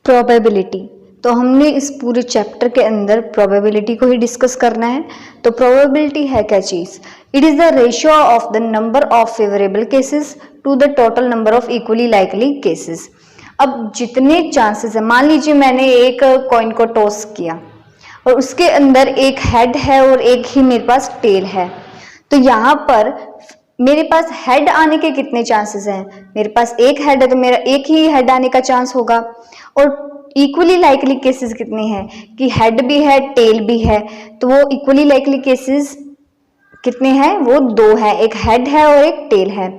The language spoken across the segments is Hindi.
प्रोबेबिलिटी, तो हमने इस पूरे चैप्टर के अंदर प्रोबेबिलिटी को ही डिस्कस करना है। तो प्रोबेबिलिटी है क्या चीज? It is the ratio of the number of favourable cases to the total number of equally likely cases. अब जितने चांसेस है, मान लीजिए मैंने एक कॉइन को टॉस किया और उसके अंदर एक हेड है और एक ही मेरे पास टेल है, तो यहाँ पर मेरे पास हेड आने के कितने चांसेस हैं? मेरे पास एक हेड है तो मेरा एक ही हेड आने का चांस होगा। और इक्वली लाइकली केसेस कितने हैं कि हेड भी है टेल भी है, तो वो इक्वली लाइकली केसेस कितने हैं? वो दो है, एक हेड है और एक टेल है।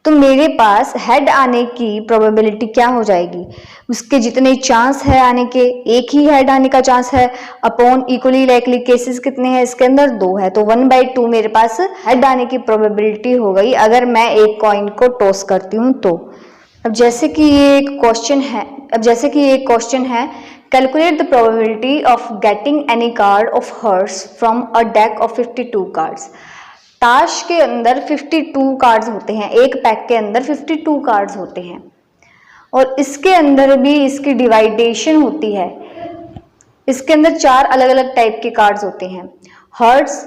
तो मेरे पास हेड आने की प्रोबेबिलिटी क्या हो जाएगी? उसके जितने चांस है आने के, एक ही हेड आने का चांस है अपॉन इक्वली लाइकली केसेस कितने हैं इसके अंदर? दो है, तो 1/2 मेरे पास हेड आने की प्रोबेबिलिटी हो गई अगर मैं एक कॉइन को टॉस करती हूँ तो। अब जैसे कि ये एक क्वेश्चन है, calculate the probability of getting any card of hearts from a deck of 52 cards. ताश के अंदर 52 कार्ड्स होते हैं, एक पैक के अंदर 52 कार्ड्स होते हैं और इसके अंदर भी इसकी डिवाइडेशन होती है। इसके अंदर 4 अलग अलग टाइप के कार्ड्स होते हैं, हर्ट्स,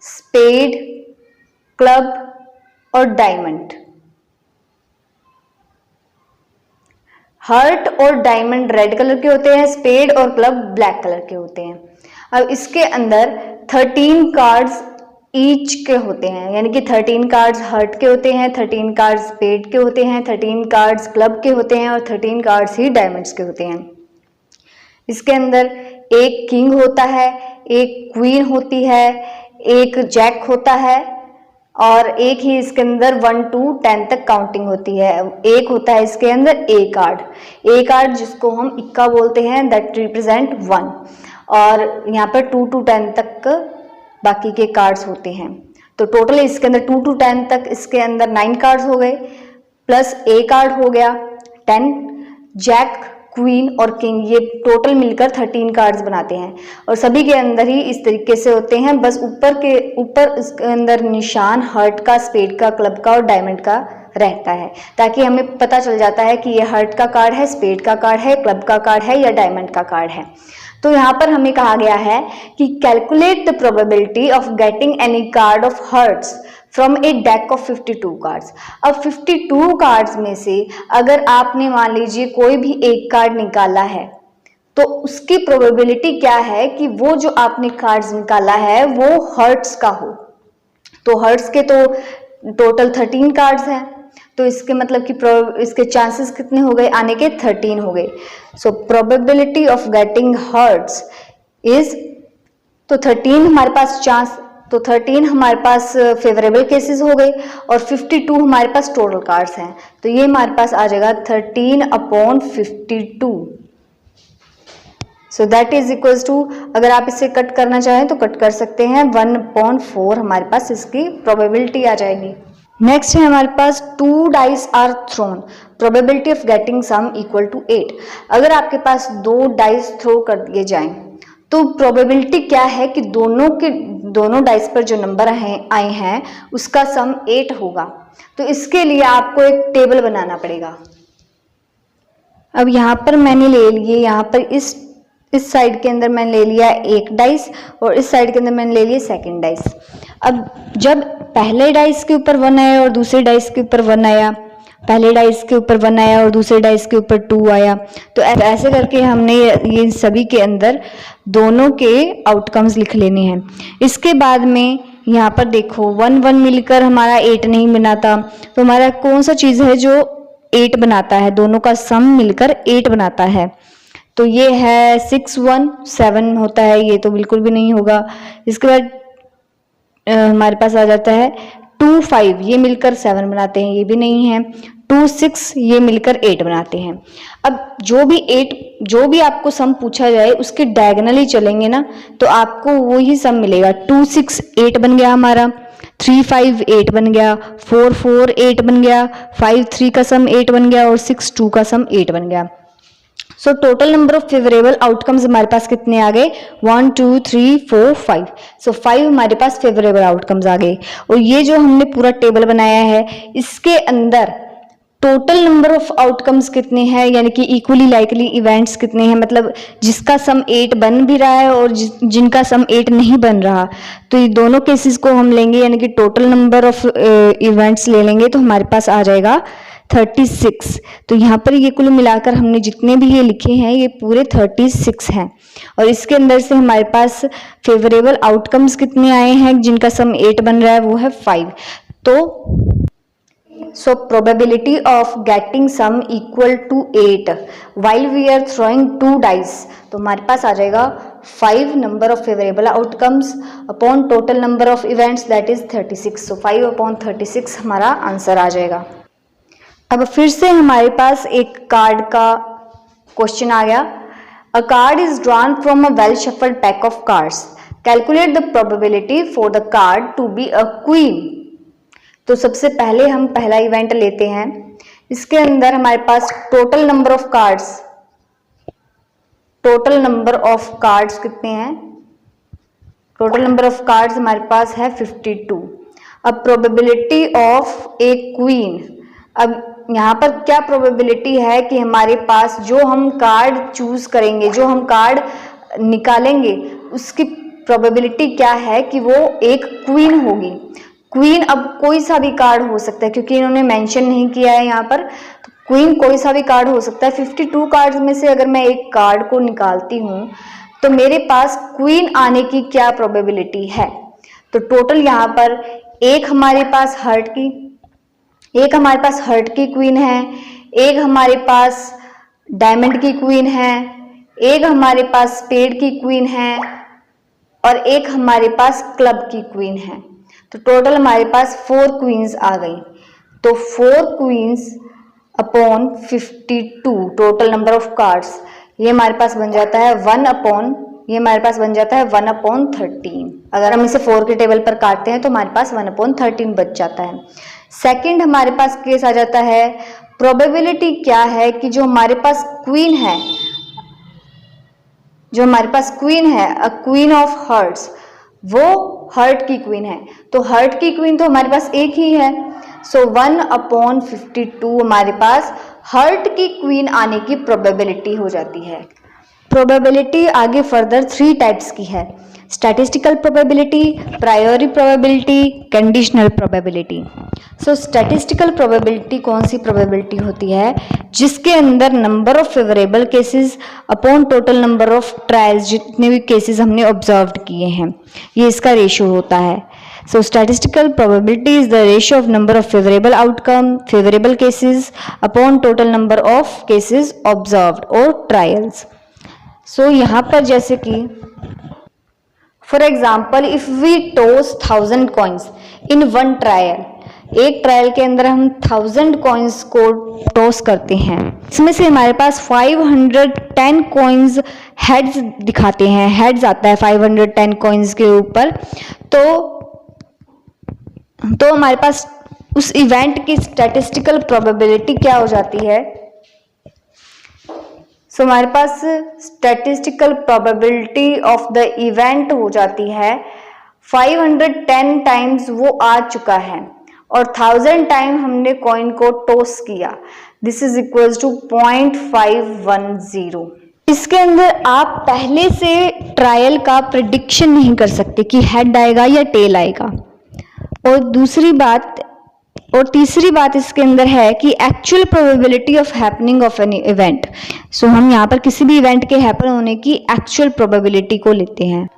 स्पेड, क्लब और डायमंड। हर्ट और डायमंड रेड कलर के होते हैं, स्पेड और क्लब ब्लैक कलर के होते हैं। अब इसके अंदर 13 कार्ड्स ईच के होते हैं, यानी कि 13 कार्ड्स हर्ट के होते हैं, 13 कार्ड्स स्पेड के होते हैं, 13 कार्ड्स क्लब के होते हैं और 13 कार्ड्स ही डायमंड्स के होते हैं। इसके अंदर एक किंग होता है, एक क्वीन होती है, एक जैक होता है और एक ही इसके अंदर 1 to 10 तक काउंटिंग होती है। एक होता है इसके अंदर ए कार्ड जिसको हम इक्का बोलते हैं, दैट रिप्रेजेंट 1, और यहाँ पर 2 to 10 तक बाकी के कार्ड्स होते हैं। तो टोटल इसके अंदर 2 to 10 तक इसके अंदर 9 कार्ड्स हो गए, प्लस ए कार्ड हो गया 10, जैक, क्वीन और किंग, ये टोटल मिलकर 13 कार्ड्स बनाते हैं और सभी के अंदर ही इस तरीके से होते हैं। बस ऊपर इसके अंदर निशान हर्ट का, स्पेड का, क्लब का और डायमंड का रहता है, ताकि हमें पता चल जाता है कि ये हर्ट का कार्ड है, स्पेड का कार्ड है, क्लब का कार्ड है या डायमंड का कार्ड है। तो यहाँ पर हमें कहा गया है कि calculate the probability of getting any card of hearts from a deck of 52 cards. अब 52 कार्ड्स में से अगर आपने मान लीजिए कोई भी एक कार्ड निकाला है तो उसकी प्रोबेबिलिटी क्या है कि वो जो आपने कार्ड्स निकाला है वो हर्ट्स का हो। तो हर्ट्स के तो टोटल 13 कार्ड्स हैं, तो इसके मतलब कि इसके चांसेस कितने हो गए आने के? 13 हो गए। So probability of getting hearts is, तो 13 हमारे पास चांस, तो 13 हमारे पास फेवरेबल केसेस हो गए और 52 हमारे पास टोटल कार्ड्स हैं, तो ये हमारे पास आ जाएगा 13/52। So that is equals to, अगर आप इसे कट करना चाहें तो कट कर सकते हैं, 1/4 हमारे पास इसकी प्रोबेबिलिटी आ जाएगी। नेक्स्ट है हमारे पास 2 dice are thrown, probability of getting sum equal to 8। अगर आपके पास 2 डाइस थ्रो कर दिए जाएं तो प्रोबेबिलिटी क्या है कि दोनों डाइस पर जो नंबर आए हैं उसका सम 8 होगा। तो इसके लिए आपको एक टेबल बनाना पड़ेगा। अब यहाँ पर मैंने ले लिए, यहाँ पर इस साइड के अंदर मैंने ले लिया एक डाइस और इस साइड के अंदर मैंने ले लिया सेकंड डाइस। अब जब पहले डाइस के ऊपर 1 आया और दूसरे डाइस के ऊपर 1 आया, पहले डाइस के ऊपर 1 आया और दूसरे डाइस के ऊपर 2 आया, तो ऐसे करके हमने ये सभी के अंदर दोनों के आउटकम्स लिख लेने हैं। इसके बाद में यहाँ पर देखो 1 मिलकर हमारा 8 नहीं बनाता, तो हमारा कौन सा चीज़ है जो 8 बनाता है? दोनों का सम मिलकर 8 बनाता है। तो ये है 6 1 7 होता है, ये तो बिल्कुल भी नहीं होगा। इसके बाद हमारे पास आ जाता है 2 5, ये मिलकर 7 बनाते हैं, ये भी नहीं है। 2 6, ये मिलकर 8 बनाते हैं। अब जो भी आपको सम पूछा जाए उसके डायगोनली चलेंगे ना तो आपको वही सम मिलेगा। 2 6 8 बन गया हमारा, 3 5 8 बन गया, 4 4 8 बन गया, 5 3 का सम 8 बन गया और 6 2 का सम 8 बन गया। So total number of favourable outcomes हमारे पास कितने आ गए? 1 2 3 4 5। सो 5 हमारे पास फेवरेबल आउटकम्स आ गए। और ये जो हमने पूरा टेबल बनाया है इसके अंदर टोटल नंबर ऑफ आउटकम्स कितने हैं, यानी कि इक्वली लाइकली इवेंट्स कितने हैं, मतलब जिसका सम 8 बन भी रहा है और जिनका सम 8 नहीं बन रहा, तो ये दोनों केसेस को हम लेंगे, यानी कि टोटल नंबर ऑफ इवेंट्स ले लेंगे तो हमारे पास आ जाएगा 36। तो यहाँ पर ये कुल मिलाकर हमने जितने भी ये लिखे हैं ये पूरे 36 हैं, और इसके अंदर से हमारे पास फेवरेबल आउटकम्स कितने आए हैं जिनका सम 8 बन रहा है, वो है 5। तो so probability of getting sum equal to 8 while we are throwing 2 dice, तो हमारे पास आ जाएगा 5 number of favorable outcomes upon total number of events that is 36। so 5 upon 36 हमारा आंसर आ जाएगा। अब फिर से हमारे पास एक कार्ड का क्वेश्चन आ गया। A card is drawn from a well shuffled pack of cards. Calculate the probability for the card to be a queen। तो सबसे पहले हम पहला इवेंट लेते हैं। इसके अंदर हमारे पास टोटल नंबर ऑफ कार्ड्स कितने हैं? टोटल नंबर ऑफ कार्ड्स हमारे पास है 52। अब प्रोबेबिलिटी ऑफ ए क्वीन, अब यहाँ पर क्या प्रोबेबिलिटी है कि हमारे पास जो हम कार्ड चूज करेंगे, जो हम कार्ड निकालेंगे, उसकी प्रोबेबिलिटी क्या है कि वो एक क्वीन होगी। क्वीन अब कोई सा भी कार्ड हो सकता है, क्योंकि इन्होंने मेंशन नहीं किया है यहाँ पर, तो क्वीन कोई सा भी कार्ड हो सकता है। 52 कार्ड्स में से अगर मैं एक कार्ड को निकालती हूँ तो मेरे पास क्वीन आने की क्या प्रोबेबिलिटी है? तो टोटल यहाँ पर एक हमारे पास हर्ट की क्वीन है, एक हमारे पास डायमंड की क्वीन है, एक हमारे पास स्पेड की क्वीन है, और एक हमारे पास क्लब की क्वीन है। तो टोटल हमारे पास 4 क्वींस आ गई। तो 4 queens upon 52 total number of cards, ये हमारे पास बन जाता है 1/13। अगर हम इसे 4 के टेबल पर काटते हैं तो हमारे पास 1/13 बच जाता है। सेकंड हमारे पास केस आ जाता है, प्रोबेबिलिटी क्या है कि जो हमारे पास क्वीन है, अ क्वीन ऑफ हर्ट्स, वो हर्ट की क्वीन है। तो हर्ट की क्वीन तो हमारे पास एक ही है। सो 1/52 हमारे पास हर्ट की क्वीन आने की प्रोबेबिलिटी हो जाती है। प्रोबेबिलिटी आगे फर्दर 3 टाइप्स की है: statistical probability, priori probability, conditional probability. So statistical probability कौन सी प्रोबेबिलिटी होती है? जिसके अंदर number of favourable cases upon total number of trials, जितने भी केसेस हमने ऑब्जर्व किए हैं, ये इसका रेशियो होता है। So statistical probability is the ratio of number of favourable cases upon total number of cases observed और ट्रायल्स। सो यहाँ पर जैसे कि for example if we toss 1000 coins in one trial, एक ट्रायल के अंदर हम 1000 कॉइन्स को टॉस करते हैं, इसमें से हमारे पास 510 कॉइन्स हेड्स दिखाते हैं, हेड्स आता है 510 कॉइन्स के ऊपर। तो हमारे पास उस इवेंट की स्टैटिस्टिकल प्रोबेबिलिटी क्या हो जाती है? सो हमारे पास statistical probability of the event हो जाती है 510 टाइम्स वो आ चुका है और 1000 टाइम हमने कॉइन को टॉस किया, दिस इज इक्वल टू 0.510। इसके अंदर आप पहले से ट्रायल का प्रिडिक्शन नहीं कर सकते कि हेड आएगा या टेल आएगा। और तीसरी बात इसके अंदर है कि actual probability of happening of an event. So हम यहाँ पर किसी भी इवेंट के हैपन होने की एक्चुअल प्रोबेबिलिटी को लेते हैं।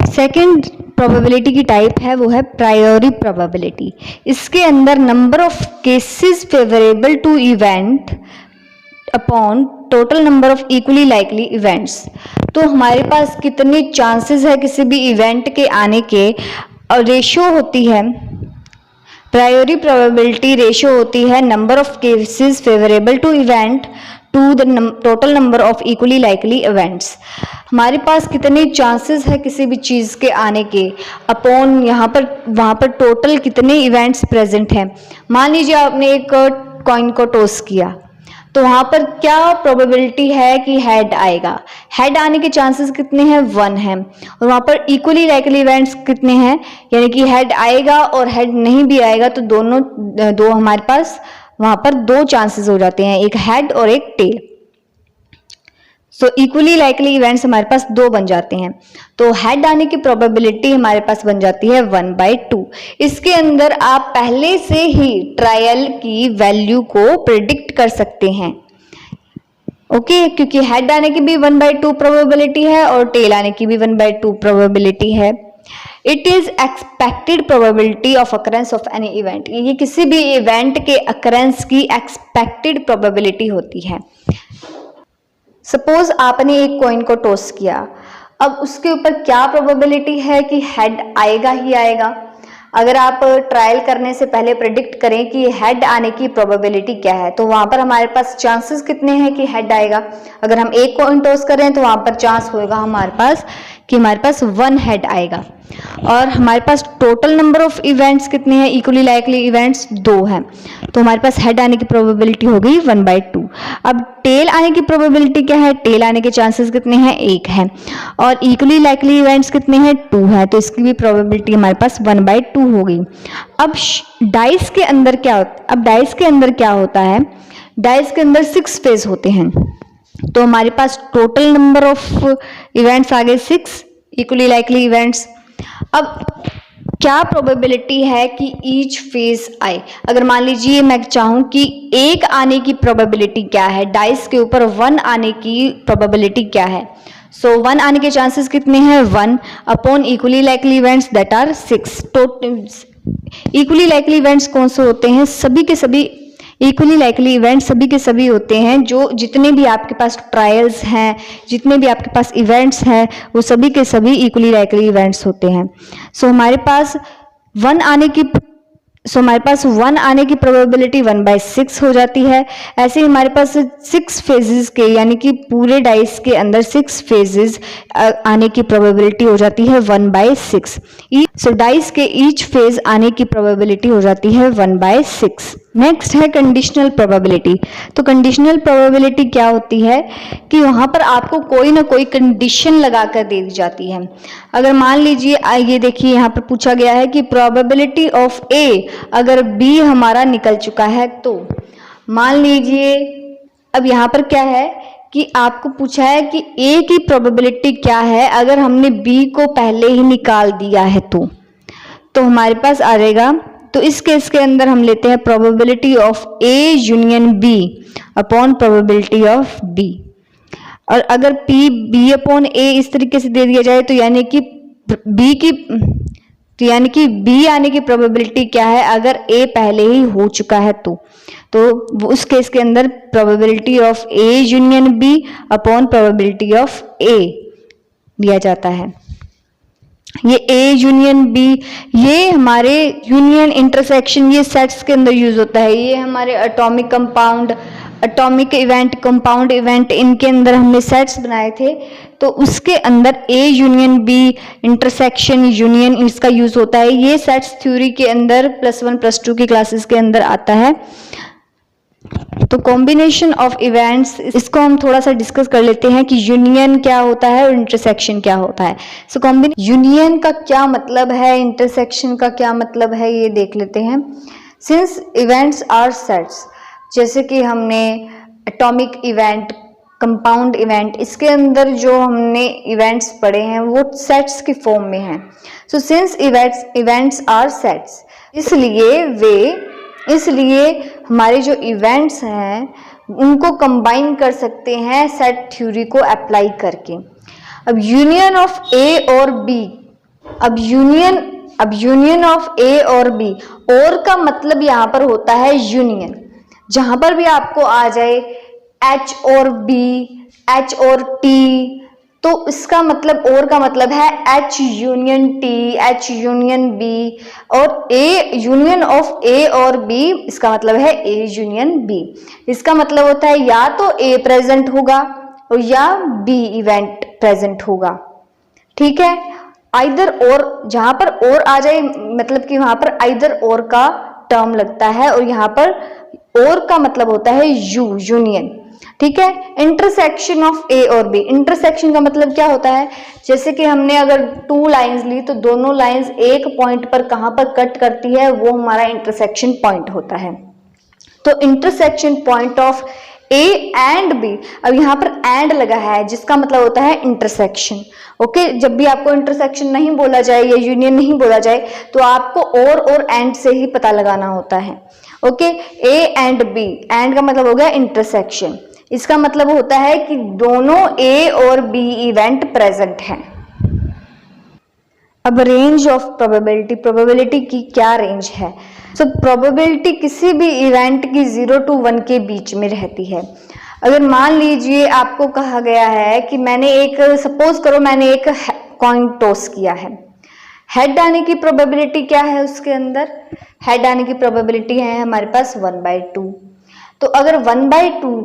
सेकंड प्रोबेबिलिटी की टाइप है वो है प्रायोरी प्रोबेबिलिटी। इसके अंदर number of cases favourable to event upon total number of equally likely events. तो हमारे पास कितने चांसेस है किसी भी इवेंट के आने के, और रेशियो होती है, प्रायोरी प्रोबेबिलिटी रेशियो होती है number of cases favourable to event to the total number of equally likely events. हमारे पास कितने चांसेस है किसी भी चीज़ के आने के अपॉन वहाँ पर टोटल कितने इवेंट्स प्रेजेंट हैं। मान लीजिए आपने एक कॉइन को टॉस किया, तो वहाँ पर क्या प्रोबेबिलिटी है कि हेड आएगा? हेड आने के चांसेस कितने हैं? 1 है। और वहाँ पर इक्वली लाइकली इवेंट्स कितने हैं, यानी कि हेड आएगा और हेड नहीं भी आएगा, तो दो हमारे पास वहां पर दो चांसेस हो जाते हैं, एक हेड और एक टेल। सो इक्वली लाइकली इवेंट्स हमारे पास दो बन जाते हैं, तो हेड आने की प्रोबेबिलिटी हमारे पास बन जाती है 1/2। इसके अंदर आप पहले से ही ट्रायल की वैल्यू को प्रिडिक्ट कर सकते हैं, ओके क्योंकि हेड आने की भी 1/2 प्रोबेबिलिटी है और टेल आने की भी 1/2 प्रोबेबिलिटी है। It is expected probability of occurrence of any event, ये किसी भी इवेंट के अकरेंस की एक्सपेक्टेड प्रोबेबिलिटी होती है। सपोज आपने एक कॉइन को टॉस किया, अब उसके ऊपर क्या प्रोबेबिलिटी है कि हेड आएगा ही आएगा। अगर आप ट्रायल करने से पहले प्रेडिक्ट करें कि हेड आने की प्रोबेबिलिटी क्या है, तो वहां पर हमारे पास चांसेस कितने हैं कि हेड आएगा। अगर हम एक कॉइन टॉस करें तो वहां पर चांस होगा हमारे पास कि हमारे पास 1 हेड आएगा, और हमारे पास टोटल नंबर ऑफ इवेंट्स कितने हैं, इक्वली लाइकली इवेंट्स 2 हैं, तो हमारे पास हेड आने की प्रोबेबिलिटी हो गई 1/2। अब टेल आने की प्रोबेबिलिटी क्या है, टेल आने के चांसेस कितने हैं, 1 है, और इक्वली लाइकली इवेंट्स कितने हैं, 2 है, तो इसकी भी प्रोबेबिलिटी हमारे पास 1/2 हो गई। अब डाइस के अंदर क्या होता है, डाइस के अंदर 6 फेज होते हैं, तो हमारे पास टोटल नंबर ऑफ इवेंट्स आ गए 6 इक्वली लाइकली इवेंट्स। अब क्या प्रोबेबिलिटी है कि ईच फेज आए। अगर मान लीजिए मैं चाहूं कि 1 आने की प्रोबेबिलिटी क्या है, डाइस के ऊपर 1 आने की प्रोबेबिलिटी क्या है, सो 1 आने के चांसेस कितने हैं, 1 upon equally likely events that are 6। Total equally likely events कौन से होते हैं, सभी के सभी इक्वली लाइकली इवेंट्स सभी के सभी होते हैं, जो जितने भी आपके पास ट्रायल्स हैं, जितने भी आपके पास इवेंट्स हैं, वो सभी के सभी इक्वली लाइकली इवेंट्स होते हैं। सो हमारे पास 1 आने की प्रोबेबिलिटी 1/6 हो जाती है। ऐसे ही हमारे पास 6 फेजेस के, यानी कि पूरे डाइस के अंदर 6 फेजेस आने की प्रोबेबिलिटी हो जाती है 1/6। सो डाइस के ईच फेज आने की प्रोबेबिलिटी हो जाती है 1/6। नेक्स्ट है कंडीशनल प्रोबेबिलिटी। तो कंडीशनल प्रोबेबिलिटी क्या होती है कि वहां पर आपको कोई ना कोई कंडीशन लगाकर दे दी जाती है। अगर मान लीजिए ये देखिए यहाँ पर पूछा गया है कि प्रोबेबिलिटी ऑफ ए, अगर बी हमारा निकल चुका है तो मान लीजिए, अब यहाँ पर क्या है कि आपको पूछा है कि ए की प्रोबेबिलिटी क्या है अगर हमने बी को पहले ही निकाल दिया है, तो हमारे पास आ जाएगा। तो इस केस के अंदर हम लेते हैं probability of A union B upon probability of B, और अगर पी बी अपॉन ए इस तरीके से दे दिया जाए तो यानी कि बी आने की प्रोबेबिलिटी क्या है अगर ए पहले ही हो चुका है, तो उस केस के अंदर probability of A union B upon probability of A दिया जाता है। ये ए यूनियन बी, ये हमारे यूनियन इंटरसेक्शन, ये सेट्स के अंदर यूज होता है। ये हमारे atomic compound, atomic event, compound event, इनके अंदर हमने सेट्स बनाए थे, तो उसके अंदर A union B intersection union इसका यूज होता है। ये सेट्स थ्योरी के अंदर +1 +2 की क्लासेस के अंदर आता है। तो कॉम्बिनेशन ऑफ इवेंट्स, इसको हम थोड़ा सा डिस्कस कर लेते हैं कि यूनियन क्या होता है और इंटरसेक्शन क्या होता है। सो यूनियन का क्या मतलब है, इंटरसेक्शन का क्या मतलब है, ये देख लेते हैं। सिंस इवेंट्स आर सेट्स, जैसे कि हमने एटॉमिक इवेंट, कंपाउंड इवेंट, इसके अंदर जो हमने इवेंट्स पढ़े हैं वो सेट्स की फॉर्म में हैं। So since events are sets, इसलिए हमारे जो इवेंट्स हैं उनको कंबाइन कर सकते हैं सेट थ्योरी को अप्लाई करके। अब यूनियन ऑफ ए और बी, अब यूनियन ऑफ ए और बी, और का मतलब यहाँ पर होता है यूनियन। जहां पर भी आपको आ जाए एच और बी, एच और टी, तो इसका मतलब, और का मतलब है H union T, H union B, और ए यूनियन ऑफ ए और बी, इसका मतलब है ए यूनियन बी। इसका मतलब होता है या तो ए प्रेजेंट होगा और या बी इवेंट प्रेजेंट होगा, ठीक है। आइदर और, जहां पर और आ जाए मतलब कि वहां पर आइदर और का टर्म लगता है, और यहाँ पर और का मतलब होता है यूनियन, ठीक है। इंटरसेक्शन ऑफ ए और बी, इंटरसेक्शन का मतलब क्या होता है, जैसे कि हमने अगर 2 लाइंस ली तो दोनों लाइंस एक पॉइंट पर कहां पर कट करती है, वो हमारा इंटरसेक्शन पॉइंट होता है। तो intersection point of A and B, अब यहाँ पर एंड लगा है जिसका मतलब होता है इंटरसेक्शन। ओके, जब भी आपको इंटरसेक्शन नहीं बोला जाए या यूनियन नहीं बोला जाए तो आपको और एंड से ही पता लगाना होता है। Okay, A and B, and का मतलब हो गया इंटरसेक्शन, इसका मतलब होता है कि दोनों ए और बी इवेंट प्रेजेंट हैं। अब रेंज ऑफ प्रोबेबिलिटी, प्रोबेबिलिटी की क्या रेंज है? सो प्रोबेबिलिटी किसी भी इवेंट की 0 to 1 के बीच में रहती है। अगर मान लीजिए आपको कहा गया है कि सपोज करो मैंने एक कॉइन टॉस किया है, हेड आने की प्रोबेबिलिटी क्या है उसके अंदर? हेड आने की प्रोबेबिलिटी है हमारे पास 1/2। तो अगर 1/2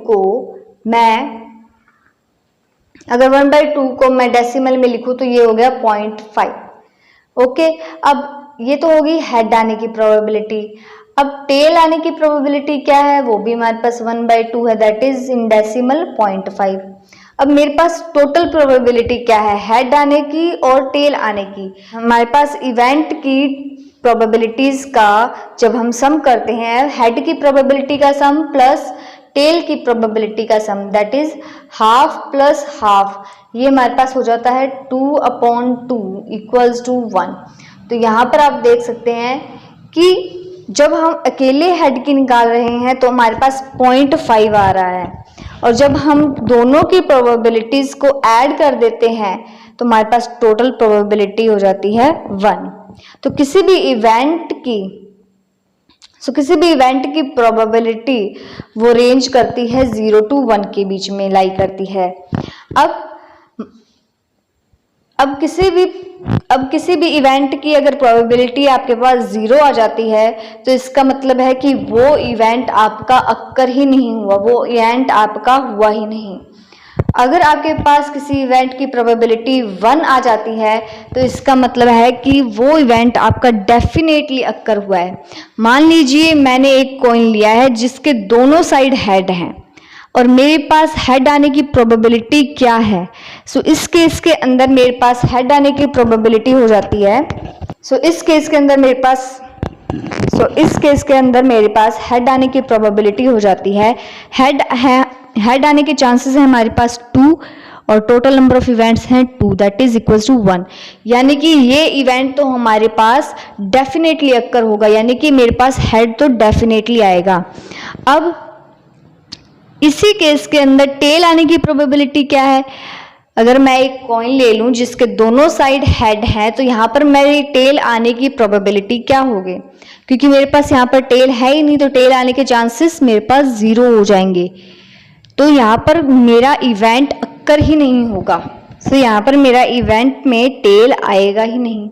को मैं डेसिमल में लिखूं तो ये हो गया 0.5। ओके, अब ये तो होगी हेड आने की प्रोबेबिलिटी। अब टेल आने की प्रोबेबिलिटी क्या है? वो भी हमारे पास 1/2 है, दैट इज इन डेसिमल 0.5। अब मेरे पास टोटल प्रोबेबिलिटी क्या है हेड आने की और टेल आने की? हमारे पास इवेंट की प्रोबेबिलिटीज का जब हम सम करते हैं, हेड की प्रोबेबिलिटी का सम प्लस टेल की प्रोबेबिलिटी का sum, that is half plus half, ये हमारे पास हो जाता है 2/2 इक्वल्स टू 1। तो यहाँ पर आप देख सकते हैं कि जब हम अकेले हेड की निकाल रहे हैं तो हमारे पास 0.5 आ रहा है, और जब हम दोनों की प्रोबेबिलिटीज को ऐड कर देते हैं तो हमारे पास टोटल प्रोबेबिलिटी हो जाती है 1। तो किसी भी इवेंट की प्रोबेबिलिटी वो रेंज करती है 0 to 1 के बीच में लाई करती है। अब किसी भी इवेंट की अगर प्रोबेबिलिटी आपके पास 0 आ जाती है तो इसका मतलब है कि वो इवेंट आपका अक्कर ही नहीं हुआ, वो इवेंट आपका हुआ ही नहीं। अगर आपके पास किसी इवेंट की प्रोबेबिलिटी 1 आ जाती है तो इसका मतलब है कि वो इवेंट आपका डेफिनेटली अक्कर हुआ है। मान लीजिए मैंने एक कॉइन लिया है जिसके दोनों साइड हेड हैं और मेरे पास हेड आने की प्रोबेबिलिटी क्या है? सो इस केस के अंदर मेरे पास हेड आने की प्रोबेबिलिटी हो जाती है, इस केस के अंदर मेरे पास हेड आने की प्रोबेबिलिटी हो जाती है, हेड आने के चांसेस हैं हमारे पास 2 और टोटल नंबर ऑफ इवेंट्स हैं 2, दैट इज इक्वल्स टू 1। यानी कि ये इवेंट तो हमारे पास डेफिनेटली अक्कर होगा, यानी कि मेरे पास हेड तो डेफिनेटली आएगा। अब इसी केस के अंदर टेल आने की प्रोबेबिलिटी क्या है? अगर मैं एक कॉइन ले लूं जिसके दोनों साइड हेड है तो यहाँ पर मेरी टेल आने की प्रोबेबिलिटी क्या होगी? क्योंकि मेरे पास यहाँ पर टेल है ही नहीं तो टेल आने के चांसेस मेरे पास 0 हो जाएंगे, तो यहाँ पर मेरा इवेंट अक्कर ही नहीं होगा। यहाँ पर मेरा इवेंट में टेल आएगा ही नहीं।